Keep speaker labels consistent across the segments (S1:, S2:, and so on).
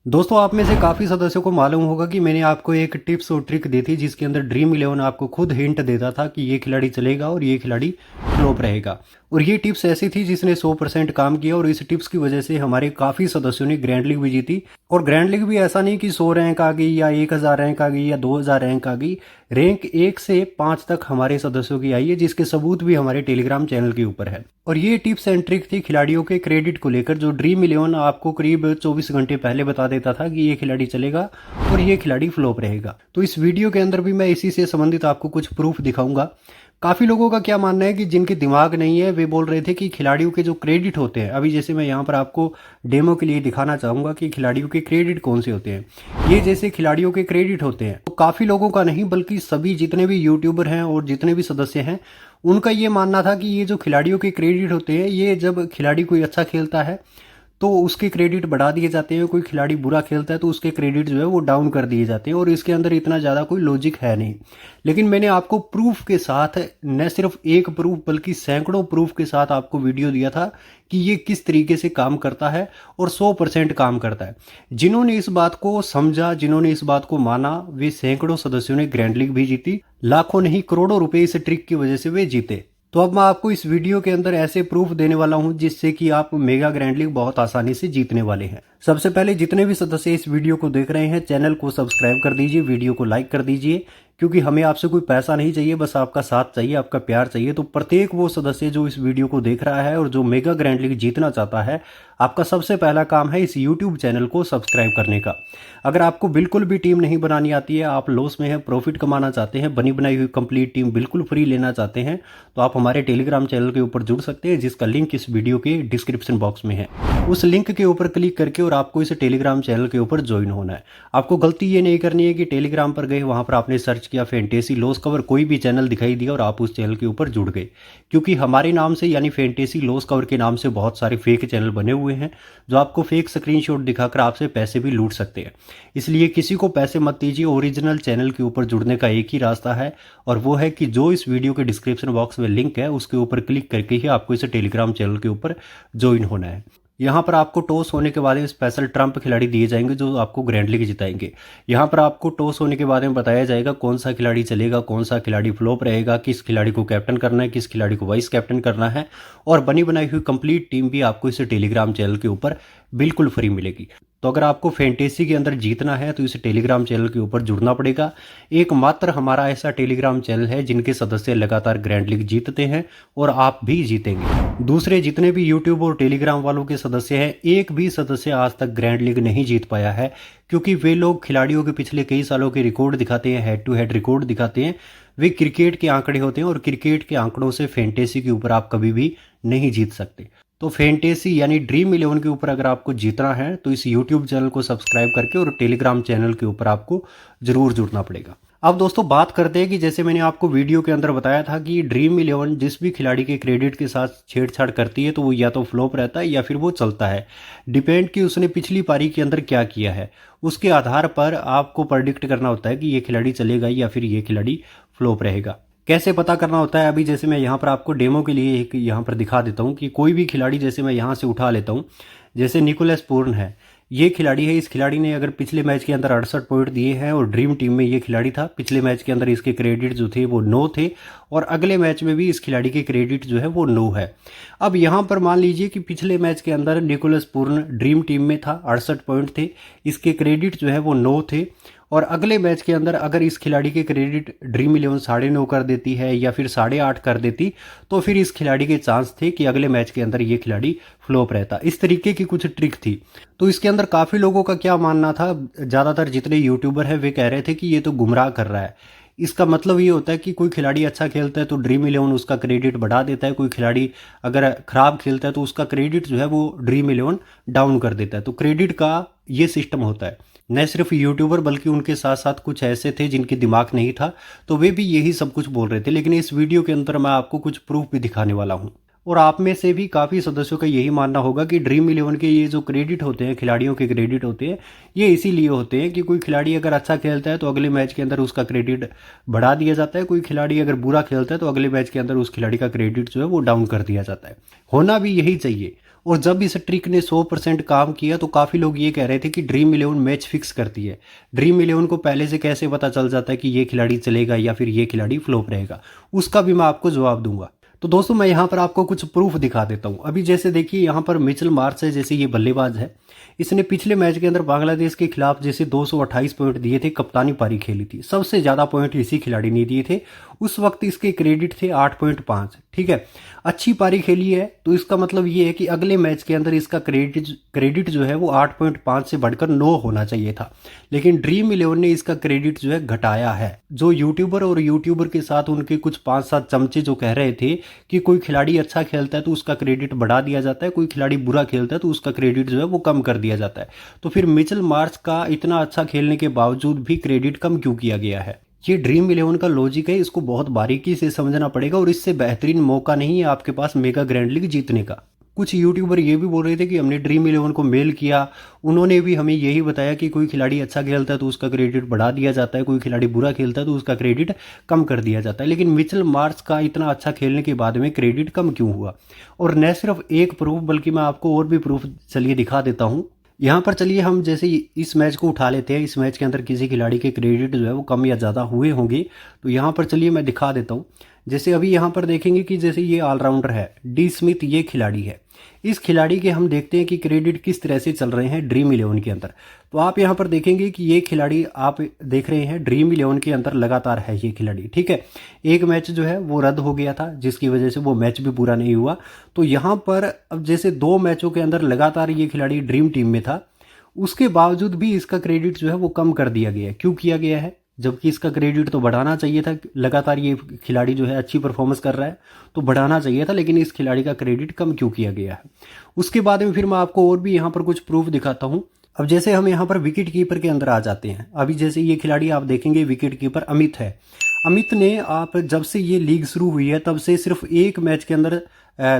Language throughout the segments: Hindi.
S1: दोस्तों, आप में से काफ़ी सदस्यों को मालूम होगा कि मैंने आपको एक टिप्स और ट्रिक दी थी जिसके अंदर ड्रीम इलेवन आपको खुद हिंट देता था कि ये खिलाड़ी चलेगा और ये खिलाड़ी फ्लॉप रहेगा। और ये टिप्स ऐसी थी जिसने 100% काम किया और इस टिप्स की वजह से हमारे काफ़ी सदस्यों ने ग्रैंड लीग भी जीती। और ग्रैंड लीग भी ऐसा नहीं कि 100 रैंक आ गई या 1000 रैंक आ गई या 2000 रैंक आ गई। रैंक 1 से 5 तक हमारे सदस्यों की आई है, जिसके सबूत भी हमारे टेलीग्राम चैनल के ऊपर है। और ये टिप्स एंड ट्रिक थी खिलाड़ियों के क्रेडिट को लेकर, जो ड्रीम इलेवन आपको करीब 24 घंटे पहले बता देता था कि ये खिलाड़ी चलेगा और ये खिलाड़ी फ्लॉप रहेगा। तो इस वीडियो के अंदर भी मैं इसी से संबंधित आपको कुछ प्रूफ दिखाऊंगा। काफ़ी लोगों का क्या मानना है कि जिनके दिमाग नहीं है वे बोल रहे थे कि खिलाड़ियों के जो क्रेडिट होते हैं, अभी जैसे मैं यहाँ पर आपको डेमो के लिए दिखाना चाहूँगा कि खिलाड़ियों के क्रेडिट कौन से होते हैं। ये जैसे खिलाड़ियों के क्रेडिट होते हैं, तो काफ़ी लोगों का नहीं बल्कि सभी जितने भी यूट्यूबर हैं और जितने भी सदस्य हैं उनका ये मानना था कि ये जो खिलाड़ियों के क्रेडिट होते हैं, ये जब खिलाड़ी कोई अच्छा खेलता है तो उसके क्रेडिट बढ़ा दिए जाते हैं, कोई खिलाड़ी बुरा खेलता है तो उसके क्रेडिट जो है वो डाउन कर दिए जाते हैं, और इसके अंदर इतना ज़्यादा कोई लॉजिक है नहीं। लेकिन मैंने आपको प्रूफ के साथ, न सिर्फ एक प्रूफ बल्कि सैकड़ों प्रूफ के साथ आपको वीडियो दिया था कि ये किस तरीके से काम करता है और 100% काम करता है। जिन्होंने इस बात को समझा, जिन्होंने इस बात को माना, वे सैकड़ों सदस्यों ने ग्रैंड लीग भी जीती। लाखों नहीं करोड़ों रुपए इस ट्रिक की वजह से वे जीते। तो अब मैं आपको इस वीडियो के अंदर ऐसे प्रूफ देने वाला हूं जिससे कि आप मेगा ग्रैंड लीग बहुत आसानी से जीतने वाले हैं। सबसे पहले जितने भी सदस्य इस वीडियो को देख रहे हैं, चैनल को सब्सक्राइब कर दीजिए, वीडियो को लाइक कर दीजिए, क्योंकि हमें आपसे कोई पैसा नहीं चाहिए, बस आपका साथ चाहिए, आपका प्यार चाहिए। तो प्रत्येक वो सदस्य जो इस वीडियो को देख रहा है और जो मेगा ग्रैंड लीग जीतना चाहता है, आपका सबसे पहला काम है इस यूट्यूब चैनल को सब्सक्राइब करने का। अगर आपको बिल्कुल भी टीम नहीं बनानी आती है, आप लॉस में हैं, प्रॉफिट कमाना चाहते हैं, बनी बनाई हुई कंप्लीट टीम बिल्कुल फ्री लेना चाहते हैं, तो आप हमारे टेलीग्राम चैनल के ऊपर जुड़ सकते हैं, जिसका लिंक इस वीडियो के डिस्क्रिप्शन बॉक्स में है। उस लिंक के ऊपर क्लिक करके और आपको इस टेलीग्राम चैनल के ऊपर ज्वाइन होना है। आपको गलती ये नहीं करनी है कि टेलीग्राम पर गए, वहां पर आपने सर्च किया फैंटेसी लॉस कवर, कोई भी चैनल दिखाई दिया और आप उस चैनल के ऊपर जुड़ गए, क्योंकि हमारे नाम से यानी फैंटेसी लॉस कवर के नाम से बहुत सारे फेक चैनल बने हुए हैं जो आपको फेक स्क्रीनशॉट दिखाकर आपसे पैसे भी लूट सकते हैं। इसलिए किसी को पैसे मत दीजिए। ओरिजिनल चैनल के ऊपर जुड़ने का एक ही रास्ता है, और वो है कि जो इस वीडियो के डिस्क्रिप्शन बॉक्स में लिंक है उसके ऊपर क्लिक करके ही आपको इस टेलीग्राम चैनल के ऊपर ज्वाइन होना है। यहाँ पर आपको टॉस होने के बाद स्पेशल ट्रम्प खिलाड़ी दिए जाएंगे जो आपको ग्रैंड लीग जिताएंगे। यहाँ पर आपको टॉस होने के बारे में बताया जाएगा कौन सा खिलाड़ी चलेगा, कौन सा खिलाड़ी फ्लॉप रहेगा, किस खिलाड़ी को कैप्टन करना है, किस खिलाड़ी को वाइस कैप्टन करना है, और बनी बनाई हुई कंप्लीट टीम भी आपको इस टेलीग्राम चैनल के ऊपर बिल्कुल फ्री मिलेगी। तो अगर आपको फैंटेसी के अंदर जीतना है तो इस टेलीग्राम चैनल के ऊपर जुड़ना पड़ेगा। एकमात्र हमारा ऐसा टेलीग्राम चैनल है जिनके सदस्य लगातार ग्रैंड लीग जीतते हैं, और आप भी जीतेंगे। दूसरे जितने भी यूट्यूब और टेलीग्राम वालों के सदस्य हैं, एक भी सदस्य आज तक ग्रैंड लीग नहीं जीत पाया है, क्योंकि वे लोग खिलाड़ियों के पिछले कई सालों के रिकॉर्ड दिखाते हैं, हेड टू हेड रिकॉर्ड दिखाते हैं। वे क्रिकेट के आंकड़े होते हैं, और क्रिकेट के आंकड़ों से फैंटेसी के ऊपर आप कभी भी नहीं जीत सकते। तो फैंटेसी यानी ड्रीम इलेवन के ऊपर अगर आपको जीतना है तो इस यूट्यूब चैनल को सब्सक्राइब करके और टेलीग्राम चैनल के ऊपर आपको जरूर जुड़ना पड़ेगा। अब दोस्तों बात करते हैं कि जैसे मैंने आपको वीडियो के अंदर बताया था कि ड्रीम इलेवन जिस भी खिलाड़ी के क्रेडिट के साथ छेड़छाड़ करती है तो वो या तो फ्लॉप रहता है या फिर वो चलता है। डिपेंड कि उसने पिछली पारी के अंदर क्या किया है, उसके आधार पर आपको प्रेडिक्ट करना होता है कि ये खिलाड़ी चलेगा या फिर ये खिलाड़ी फ्लॉप रहेगा। कैसे पता करना होता है, अभी जैसे मैं यहाँ पर आपको डेमो के लिए एक यहाँ पर दिखा देता हूँ कि कोई भी खिलाड़ी जैसे मैं यहाँ से उठा लेता हूँ, जैसे निकोलस पूर्ण है, ये खिलाड़ी है। इस खिलाड़ी ने अगर पिछले मैच के अंदर 68 पॉइंट दिए हैं और ड्रीम टीम में ये खिलाड़ी था, पिछले मैच के अंदर इसके क्रेडिट जो थे वो 9 थे, और अगले मैच में भी इस खिलाड़ी के क्रेडिट जो है वो 9 है। अब यहाँ पर मान लीजिए कि पिछले मैच के अंदर निकोलस पूर्ण ड्रीम टीम में था, 68 पॉइंट थे, इसके क्रेडिट जो है वो 9 थे, और अगले मैच के अंदर अगर इस खिलाड़ी के क्रेडिट ड्रीम इलेवन 9.5 कर देती है या फिर 8.5 कर देती, तो फिर इस खिलाड़ी के चांस थे कि अगले मैच के अंदर ये खिलाड़ी फ्लॉप रहता। इस तरीके की कुछ ट्रिक थी। तो इसके अंदर काफ़ी लोगों का क्या मानना था, ज़्यादातर जितने यूट्यूबर हैं वे कह रहे थे कि ये तो गुमराह कर रहा है। इसका मतलब ये होता है कि कोई खिलाड़ी अच्छा खेलता है तो ड्रीम इलेवन उसका क्रेडिट बढ़ा देता है, कोई खिलाड़ी अगर खराब खेलता है तो उसका क्रेडिट जो है वो ड्रीम इलेवन डाउन कर देता है। तो क्रेडिट का ये सिस्टम होता है। न सिर्फ यूट्यूबर बल्कि उनके साथ साथ कुछ ऐसे थे जिनके दिमाग नहीं था, तो वे भी यही सब कुछ बोल रहे थे। लेकिन इस वीडियो के अंदर मैं आपको कुछ प्रूफ भी दिखाने वाला हूँ, और आप में से भी काफ़ी सदस्यों का यही मानना होगा कि ड्रीम इलेवन के ये जो क्रेडिट होते हैं, खिलाड़ियों के क्रेडिट होते हैं, ये इसीलिए होते हैं कि कोई खिलाड़ी अगर अच्छा खेलता है तो अगले मैच के अंदर उसका क्रेडिट बढ़ा दिया जाता है, कोई खिलाड़ी अगर बुरा खेलता है तो अगले मैच के अंदर उस खिलाड़ी का क्रेडिट जो है वो डाउन कर दिया जाता है। होना भी यही चाहिए। और जब इस ट्रिक ने 100% काम किया तो काफ़ी लोग ये कह रहे थे कि ड्रीम इलेवन मैच फिक्स करती है। ड्रीम इलेवन को पहले से कैसे पता चल जाता है कि ये खिलाड़ी चलेगा या फिर ये खिलाड़ी फ्लॉप रहेगा, उसका भी मैं आपको जवाब दूंगा। तो दोस्तों मैं यहाँ पर आपको कुछ प्रूफ दिखा देता हूँ। अभी जैसे देखिए यहाँ पर मिचेल मार्श है, जैसे ये बल्लेबाज है, इसने पिछले मैच के अंदर बांग्लादेश के खिलाफ जैसे 228 पॉइंट दिए थे, कप्तानी पारी खेली थी, सबसे ज़्यादा पॉइंट इसी खिलाड़ी ने दिए थे। उस वक्त इसके क्रेडिट थे 8.5। ठीक है, अच्छी पारी खेली है, तो इसका मतलब ये है कि अगले मैच के अंदर इसका क्रेडिट जो है वो 8.5 से बढ़कर 9 होना चाहिए था। लेकिन ड्रीम इलेवन ने इसका क्रेडिट जो है घटाया है। जो यूट्यूबर के साथ उनके कुछ 5-7 चमचे जो कह रहे थे कि कोई खिलाड़ी अच्छा खेलता है तो उसका क्रेडिट बढ़ा दिया जाता है, कोई खिलाड़ी बुरा खेलता है तो उसका क्रेडिट जो है वो कम कर दिया जाता है, तो फिर मिचेल मार्श का इतना अच्छा खेलने के बावजूद भी क्रेडिट कम क्यों किया गया है? ये ड्रीम इलेवन का लॉजिक है, इसको बहुत बारीकी से समझना पड़ेगा और इससे बेहतरीन मौका नहीं है आपके पास मेगा ग्रैंड लीग जीतने का। कुछ यूट्यूबर ये भी बोल रहे थे कि हमने ड्रीम इलेवन को मेल किया, उन्होंने भी हमें यही बताया कि कोई खिलाड़ी अच्छा खेलता है तो उसका क्रेडिट बढ़ा दिया जाता है, कोई खिलाड़ी बुरा खेलता है तो उसका क्रेडिट कम कर दिया जाता है। लेकिन मिचेल मार्श का इतना अच्छा खेलने के बाद में क्रेडिट कम क्यों हुआ? और न सिर्फ एक प्रूफ बल्कि मैं आपको और भी प्रूफ चलिए दिखा देता हूँ। यहाँ पर चलिए हम जैसे इस मैच को उठा लेते हैं, इस मैच के अंदर किसी खिलाड़ी के क्रेडिट जो है वो कम या ज़्यादा हुए होंगे, तो यहाँ पर चलिए मैं दिखा देता हूँ। जैसे अभी यहाँ पर देखेंगे कि जैसे ये ऑलराउंडर है डी स्मिथ, ये खिलाड़ी है, इस खिलाड़ी के हम देखते हैं कि क्रेडिट किस तरह से चल रहे हैं ड्रीम इलेवन के अंदर। तो आप यहाँ पर देखेंगे कि ये खिलाड़ी आप देख रहे हैं ड्रीम इलेवन के अंदर लगातार है ये खिलाड़ी। ठीक है, एक मैच जो है वो रद्द हो गया था जिसकी वजह से वो मैच भी पूरा नहीं हुआ। तो यहाँ पर अब जैसे 2 मैचों के अंदर लगातार ये खिलाड़ी ड्रीम टीम में था, उसके बावजूद भी इसका क्रेडिट जो है वो कम कर दिया गया है। क्यों किया गया है? जबकि इसका क्रेडिट तो बढ़ाना चाहिए था। लगातार ये खिलाड़ी जो है अच्छी परफॉर्मेंस कर रहा है तो बढ़ाना चाहिए था, लेकिन इस खिलाड़ी का क्रेडिट कम क्यों किया गया है? उसके बाद में फिर मैं आपको और भी यहाँ पर कुछ प्रूफ दिखाता हूँ। अब जैसे हम यहाँ पर विकेट कीपर के अंदर आ जाते हैं। अभी जैसे ये खिलाड़ी आप देखेंगे विकेट कीपर अमित है। अमित ने आप जब से ये लीग शुरू हुई है तब से सिर्फ एक मैच के अंदर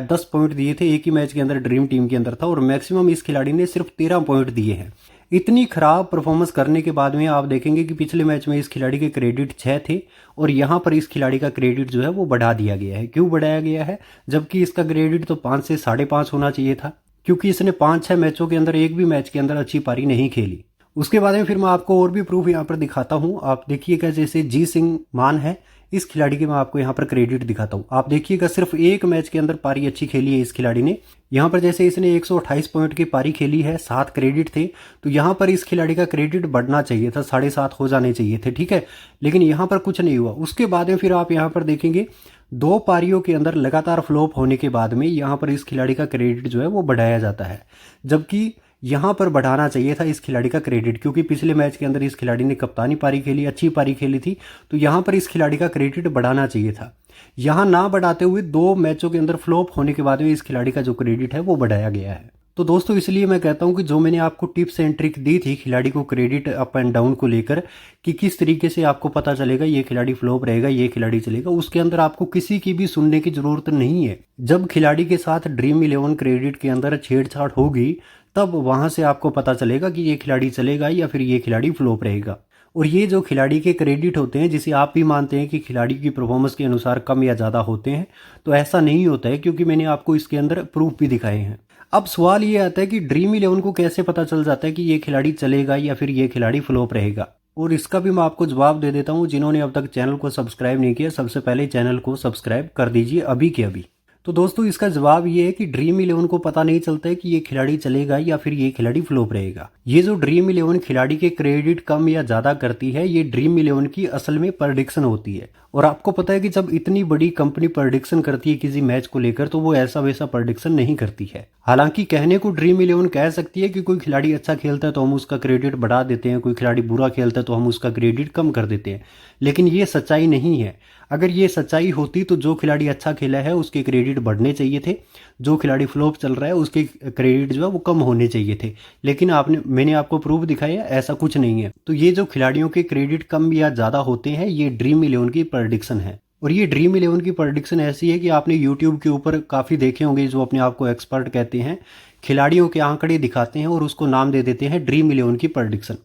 S1: 10 पॉइंट दिए थे, एक ही मैच के अंदर ड्रीम टीम के अंदर था, और मैक्सिमम इस खिलाड़ी ने सिर्फ 13 पॉइंट दिए हैं। इतनी खराब परफॉर्मेंस करने के बाद में आप देखेंगे कि पिछले मैच में इस खिलाड़ी के क्रेडिट 6 थे और यहाँ पर इस खिलाड़ी का क्रेडिट जो है वो बढ़ा दिया गया है। क्यों बढ़ाया गया है? जबकि इसका क्रेडिट तो 5 से 5.5 होना चाहिए था, क्योंकि इसने 5-6 मैचों के अंदर एक भी मैच के अंदर अच्छी पारी नहीं खेली। उसके बाद में फिर मैं आपको और भी प्रूफ यहाँ पर दिखाता हूँ। आप देखिएगा जैसे जी सिंह मान है, इस खिलाड़ी के मैं आपको यहाँ पर क्रेडिट दिखाता हूँ। आप देखिएगा सिर्फ एक मैच के अंदर पारी अच्छी खेली है इस खिलाड़ी ने। यहाँ पर जैसे इसने 128 पॉइंट की पारी खेली है, 7 क्रेडिट थे, तो यहाँ पर इस खिलाड़ी का क्रेडिट बढ़ना चाहिए था, 7.5 हो जाने चाहिए थे। ठीक है, लेकिन यहाँ पर कुछ नहीं हुआ। उसके बाद में फिर आप यहाँ पर देखेंगे 2 पारियों के अंदर लगातार फ्लॉप होने के बाद में यहाँ पर इस खिलाड़ी का क्रेडिट जो है वो बढ़ाया जाता है, जबकि यहाँ पर बढ़ाना चाहिए था इस खिलाड़ी का क्रेडिट, क्योंकि पिछले मैच के अंदर इस खिलाड़ी ने कप्तानी पारी खेली, अच्छी पारी खेली थी, तो यहाँ पर इस खिलाड़ी का क्रेडिट बढ़ाना चाहिए था। यहाँ ना बढ़ाते हुए 2 मैचों के अंदर फ्लॉप होने के बाद में इस खिलाड़ी का जो क्रेडिट है वो बढ़ाया गया है। तो दोस्तों इसलिए मैं कहता हूं कि जो मैंने आपको टिप्स एंड ट्रिक दी थी खिलाड़ी को क्रेडिट अप एंड डाउन को लेकर कि किस तरीके से आपको पता चलेगा ये खिलाड़ी फ्लॉप रहेगा, ये खिलाड़ी चलेगा, उसके अंदर आपको किसी की भी सुनने की जरूरत नहीं है। जब खिलाड़ी के साथ ड्रीम इलेवन क्रेडिट के अंदर छेड़छाड़ होगी तब वहां से आपको पता चलेगा कि ये खिलाड़ी चलेगा या फिर ये खिलाड़ी फ्लॉप रहेगा। और ये जो खिलाड़ी के क्रेडिट होते हैं, जिसे आप भी मानते हैं कि खिलाड़ी की परफॉर्मेंस के अनुसार कम या ज़्यादा होते हैं, तो ऐसा नहीं होता है, क्योंकि मैंने आपको इसके अंदर प्रूफ भी दिखाए हैं। अब सवाल ये आता है कि ड्रीम इलेवन को कैसे पता चल जाता है कि ये खिलाड़ी चलेगा या फिर ये खिलाड़ी फ्लॉप रहेगा? और इसका भी मैं आपको जवाब दे देता हूँ। जिन्होंने अब तक चैनल को सब्सक्राइब नहीं किया, सबसे पहले चैनल को सब्सक्राइब कर दीजिए अभी के अभी। तो दोस्तों इसका जवाब ये है कि ड्रीम इलेवन को पता नहीं चलता है कि ये खिलाड़ी चलेगा या फिर ये खिलाड़ी फ्लॉप रहेगा। ये जो ड्रीम इलेवन खिलाड़ी के क्रेडिट कम या ज्यादा करती है, ये ड्रीम इलेवन की असल में प्रेडिक्शन होती है। और आपको पता है कि जब इतनी बड़ी कंपनी प्रेडिक्शन करती है किसी मैच को लेकर, तो वो ऐसा वैसा प्रेडिक्शन नहीं करती है। हालांकि कहने को ड्रीम इलेवन कह सकती है कि कोई खिलाड़ी अच्छा खेलता है तो हम उसका क्रेडिट बढ़ा देते हैं, कोई खिलाड़ी बुरा खेलता है तो हम उसका क्रेडिट कम कर देते हैं, लेकिन ये सच्चाई नहीं है। अगर ये सच्चाई होती तो जो खिलाड़ी अच्छा खेला है उसके क्रेडिट बढ़ने चाहिए थे, जो खिलाड़ी फ्लॉप चल रहा है उसके क्रेडिट जो है वो कम होने चाहिए थे। लेकिन मैंने आपको प्रूफ दिखाया ऐसा कुछ नहीं है। तो ये जो खिलाड़ियों के क्रेडिट कम या ज़्यादा होते हैं, ये ड्रीम इलेवन की प्रेडिक्शन है। और ये ड्रीम इलेवन की प्रेडिक्शन ऐसी है कि आपने यूट्यूब के ऊपर काफ़ी देखे होंगे जो अपने आप को एक्सपर्ट कहते हैं, खिलाड़ियों के आंकड़े दिखाते हैं और उसको नाम दे देते हैं ड्रीम इलेवन की प्रेडिक्शन।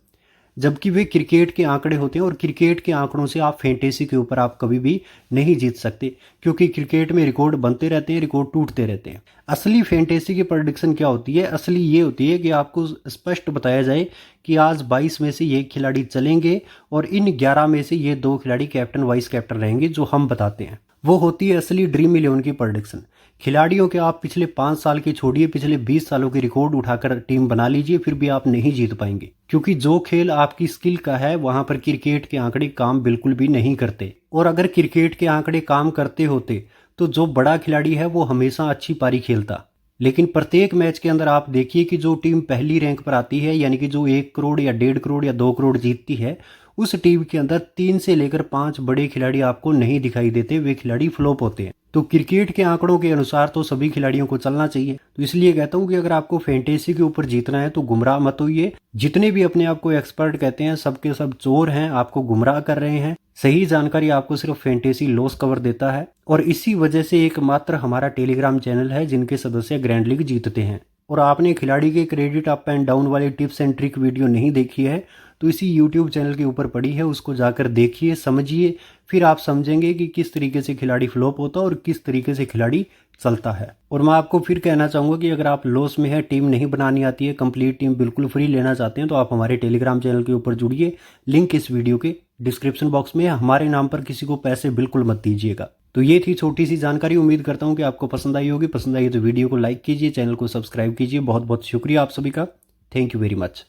S1: जबकि वे क्रिकेट के आंकड़े होते हैं और क्रिकेट के आंकड़ों से आप फैंटेसी के ऊपर आप कभी भी नहीं जीत सकते, क्योंकि क्रिकेट में रिकॉर्ड बनते रहते हैं, रिकॉर्ड टूटते रहते हैं। असली फैंटेसी की प्रेडिक्शन क्या होती है? असली ये होती है कि आपको स्पष्ट बताया जाए कि आज 22 में से ये खिलाड़ी चलेंगे और इन 11 में से ये 2 खिलाड़ी कैप्टन वाइस कैप्टन रहेंगे, जो हम बताते हैं। वो होती है असली ड्रीम 11 की प्रेडिक्शन। खिलाड़ियों के आप पिछले 5 साल के छोड़िए, पिछले 20 सालों के रिकॉर्ड उठाकर टीम बना लीजिए, फिर भी आप नहीं जीत पाएंगे, क्योंकि जो खेल आपकी स्किल का है वहां पर क्रिकेट के आंकड़े काम बिल्कुल भी नहीं करते। और अगर क्रिकेट के आंकड़े काम करते होते तो जो बड़ा खिलाड़ी है वो हमेशा अच्छी पारी खेलता। लेकिन प्रत्येक मैच के अंदर आप देखिए कि जो टीम पहली रैंक पर आती है, यानी कि जो 1 करोड़ या 1.5 करोड़ या 2 करोड़ जीतती है, उस टीम के अंदर 3 से लेकर 5 बड़े खिलाड़ी आपको नहीं दिखाई देते, वे खिलाड़ी फ्लॉप होते हैं। तो क्रिकेट के आंकड़ों के अनुसार तो सभी खिलाड़ियों को चलना चाहिए। तो इसलिए कहता हूं कि अगर आपको फैंटेसी के ऊपर जीतना है तो गुमराह मत होइए। जितने भी अपने आप को एक्सपर्ट कहते हैं, सबके सब चोर हैं, आपको गुमराह कर रहे हैं। सही जानकारी आपको सिर्फ फैंटेसी लॉस कवर देता है, और इसी वजह से एकमात्र हमारा टेलीग्राम चैनल है जिनके सदस्य ग्रैंड लीग जीतते हैं। और आपने खिलाड़ी के क्रेडिट अप एंड डाउन वाले टिप्स एंड ट्रिक वीडियो नहीं देखी है तो इसी यूट्यूब चैनल के ऊपर पड़ी है, उसको जाकर देखिए, समझिए, फिर आप समझेंगे कि किस तरीके से खिलाड़ी फ्लॉप होता है और किस तरीके से खिलाड़ी चलता है। और मैं आपको फिर कहना चाहूँगा कि अगर आप लॉस में है, टीम नहीं बनानी आती है, कंप्लीट टीम बिल्कुल फ्री लेना चाहते हैं, तो आप हमारे टेलीग्राम चैनल के ऊपर जुड़िए। लिंक इस वीडियो के डिस्क्रिप्शन बॉक्स में है। हमारे नाम पर किसी को पैसे बिल्कुल मत दीजिएगा। तो ये थी छोटी सी जानकारी। उम्मीद करता हूँ कि आपको पसंद आई होगी। पसंद आई तो वीडियो को लाइक कीजिए, चैनल को सब्सक्राइब कीजिए। बहुत बहुत शुक्रिया आप सभी का। Thank you very much.